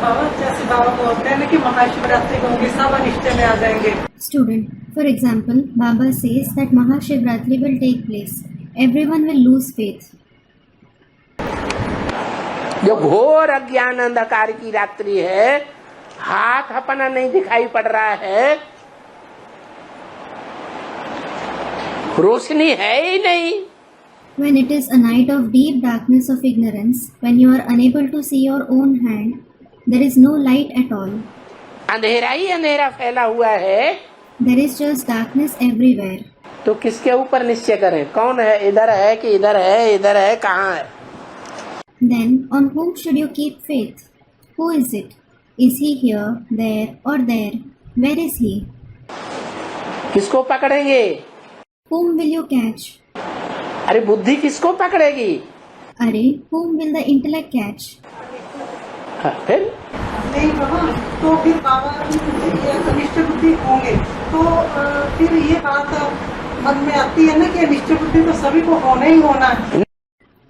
बाबा जैसे बाबा बोलते हैं ना कि महाशिवरात्रि को होंगे सब अनिष्ट में आ जाएंगे। Student, for example, Baba says that Mahashivratri will take place. Everyone will lose faith. जो घोर अज्ञान अंधकार की रात्रि है, हाथ अपना नहीं दिखाई पड़ रहा है, रोशनी है ही नहीं। When it is a night of deep darkness of ignorance, when you are unable to see your own hand, there is no light at all. अंधेरा ही अंधेरा फैला हुआ है, There is just darkness everywhere. तो किसके ऊपर निश्चय करें? कौन है? इधर है कि इधर है? इधर है, कहाँ है? Then, on whom should you keep faith? Who is it? Is he here, there, or there? Where is he? किसको पकड़ेंगे? Whom will you catch? अरे बुद्धि किसको पकड़ेगी? Are, whom will the intellect catch? फिर नहीं बाबा, तो फिर बाबा ये अनिष्ट बुद्धि होंगे तो फिर ये बात मन में आती है ना कि अनिष्ट बुद्धि तो सभी को होना ही होना है।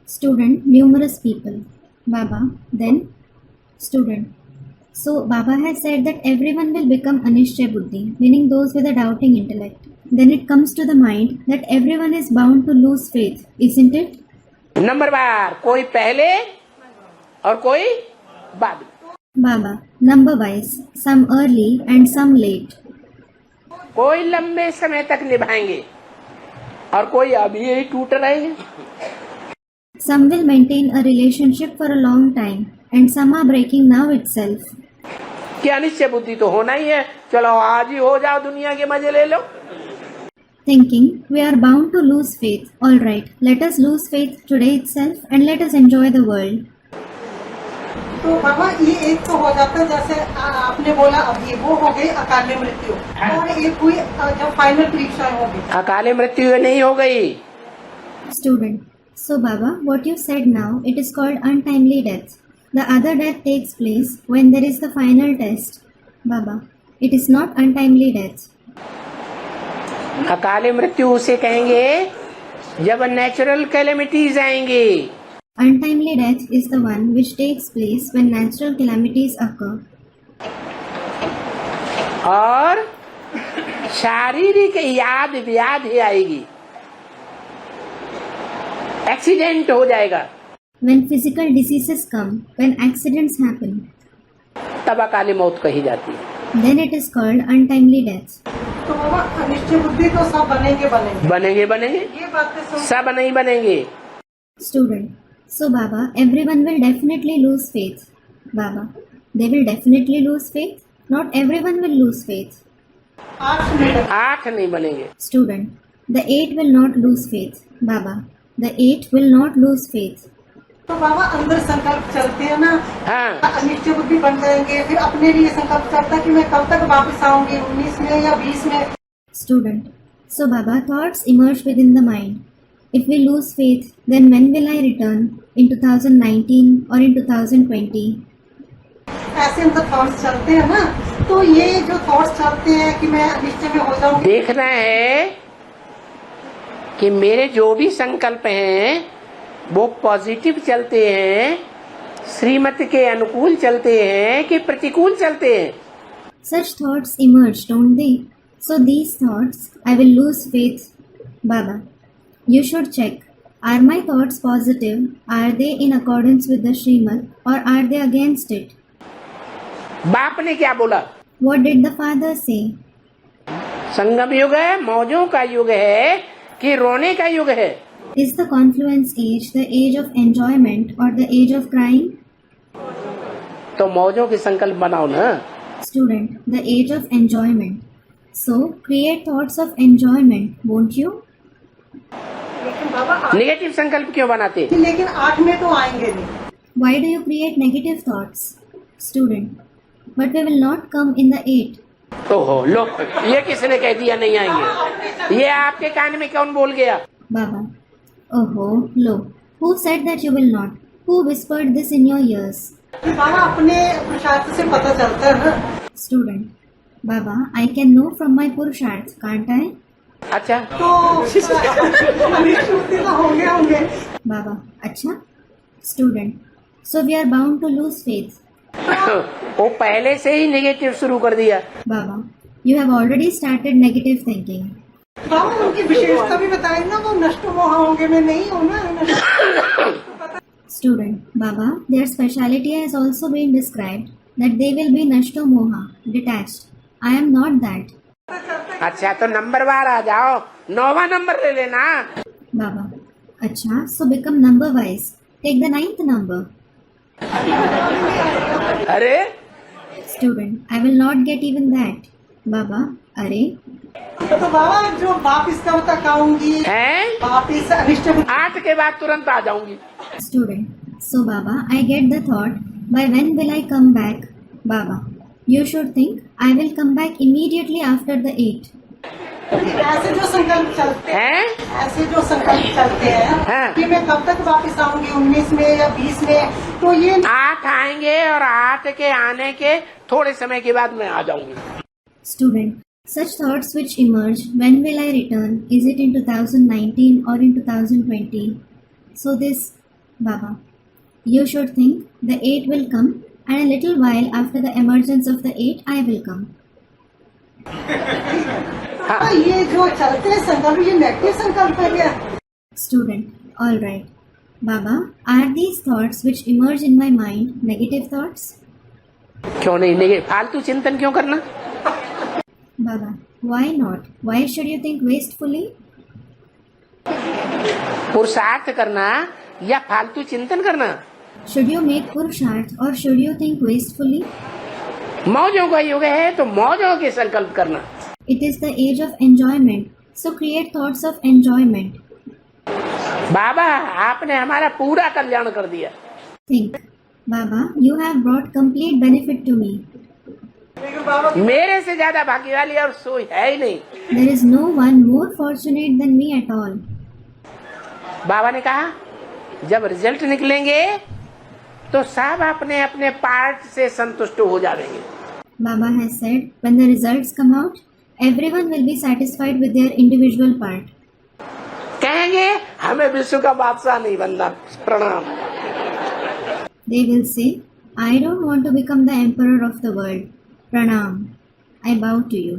Student, numerous people. Baba, then student. So Baba has said that everyone will become Anishchaya Buddhi, meaning those with a doubting intellect. Then it comes to the mind that everyone is bound to lose faith, isn't it? Number बार, कोई पहले और कोई बाद। Baba, number wise, some early and some late. कोई लंबे समय तक निभाएंगे और कोई अभी यही टूट रहेंगे। Some will maintain a relationship for a long time and some are breaking now itself. क्या अनिश्चय बुद्धि तो होना ही है, चलो आज ही हो जाओ, दुनिया के मजे ले लो। Thinking we are bound to lose faith. Alright, let us lose faith today itself and let us enjoy the world. तो बाबा ये एक तो हो जाता है जैसे आपने बोला अब ये वो हो गई अकाल मृत्यु और एक हुई जब फाइनल परीक्षा होगी। अकाले मृत्यु नहीं हो गई। Student, so Baba, what you said now, it is called untimely death. The other death takes place when there is the final test. Baba, it is not untimely death. अकाले मृत्यु उसे कहेंगे जब नेचुरल कैलेमिटीज आएंगी। Untimely death is the one which takes place when natural calamities occur. और शारीरिक याद व्याधि आएगी, एक्सीडेंट हो जाएगा, When physical diseases come, when accidents happen, तब अकाली मौत कही जाती है। then it is called untimely death. तो बाबा अनिष्ट बुद्धि तो सब बनेंगे बनेंगे बनेंगे बनेंगे, ये बातें सुन सब नहीं बनेंगे। Student, so Baba, everyone will definitely lose faith. Baba, they will definitely lose faith? Not everyone will lose faith. 8 नहीं बनेंगे। Student, the 8 will not lose faith. Baba, the 8 will not lose faith. तो बाबा अंदर संकल्प चलते हैं ना, हाँ, अनिष्ट बुद्धि बन जाएंगे, फिर अपने लिए संकल्प चलता है कि मैं कब तक वापस आऊंगी 19 में या 20 में। Student, so Baba, thoughts emerge within the mind. If we lose faith, then when will I return? In 2019 or in 2020? ऐसे अंदर थॉट्स चलते हैं ना, तो ये जो थॉट्स चलते हैं कि मैं अनिष्ट में हो जाऊंगी। देखना है कि मेरे जो भी संकल्प हैं वो पॉजिटिव चलते हैं, श्रीमत के अनुकूल चलते हैं कि प्रतिकूल चलते हैं। Such thoughts emerge, don't they? So these thoughts, I will lose faith. Baba, you should check. Are my thoughts positive? Are they in accordance with the Srimad or are they against it? बाप ने क्या बोला? What did the father say? संगम युग है, मौजों का युग है कि रोने का युग है? Is the confluence age the age of enjoyment or the age of crying? तो मौजों के संकल्प बनाओ ना। Student, the age of enjoyment. So create thoughts of enjoyment, won't you? लेकिन बाबा नेगेटिव संकल्प क्यों बनाते? लेकिन 8 में तो आएंगे नहीं। Why do you create negative thoughts? Student, but we will not come in the 8. ओहो लो, ये किसने कह दिया नहीं आएंगे? ये आपके कान में कौन बोल गया? Baba, oh lo, who said that you will not? Who whispered this in your ears? बाबा अपने पुरुषार्थ से पता चलता है ना। Student, Baba, I can know from my Purusharth, can't I? अच्छा, तो अनिष्ट बुद्धि तो होंगे। Baba, अच्छा? Student, so we are bound to lose faith. वो पहले से ही नेगेटिव शुरू कर दिया। Baba, you have already started negative thinking. बाबा उनकी विशेषता भी बताए ना, वो नष्ट मोह होंगे, मैं नहीं हूँ ना। Student, Baba, their speciality has also been described that they will be Nashto Moha, detached. I am not that. अच्छा तो नंबर बार आ जाओ, 9वां नंबर ले लेना। Baba, Acha, so become number wise. Take the 9th number. अरे Student, I will not get even that. Baba, Are, तो बाबा जो वापिस कब तक आऊंगी, हैं? वापिस अनिष्ट बुद्धि 8 के बाद तुरंत आ जाऊंगी। Student, so Baba, I get the thought, by when will I come back? Baba, you should think, I will come back immediately after the 8. ऐसे जो संकल्प चलते हैं, हैं? ऐसे जो संकल्प चलते हैं हाँ। कि मैं कब तक वापिस आऊंगी, 19 में या 20 में, तो ये 8 आएंगे और 8 के आने के थोड़े समय के बाद मैं आ जाऊंगी। Student, such thoughts which emerge, when will I return? Is it in 2019 or in 2020? So this, Baba, you should think the 8 will come, and a little while after the emergence of the 8, I will come. ये जो चलते हैं संकल्प, ये negative संकल्प है क्या? Student, alright. Baba, are these thoughts which emerge in my mind negative thoughts? क्यों नहीं नेगेटिव? फालतू चिंतन क्यों करना? Baba, why not? Why should you think wastefully? पुरुषार्थ करना या फालतू चिंतन करना? Should you make purusharth or should you think wastefully? मौजों का युग है तो मौजों के संकल्प करना। It is the age of enjoyment, so create thoughts of enjoyment. बाबा आपने हमारा पूरा कल्याण कर दिया। Think, Baba, you have brought complete benefit to me. मेरे से ज्यादा भाग्यशाली और कोई है ही नहीं। There is no one more fortunate than me at all. बाबा ने कहा जब रिजल्ट निकलेंगे तो सब अपने अपने पार्ट से संतुष्ट हो जाएंगे। Baba has said, when the results come out, everyone will be satisfied with their individual part. कहेंगे हमें विश्व का बादशाह नहीं बनना, प्रणाम। They will say, I don't want to become the emperor of the world. Pranam. I bow to you.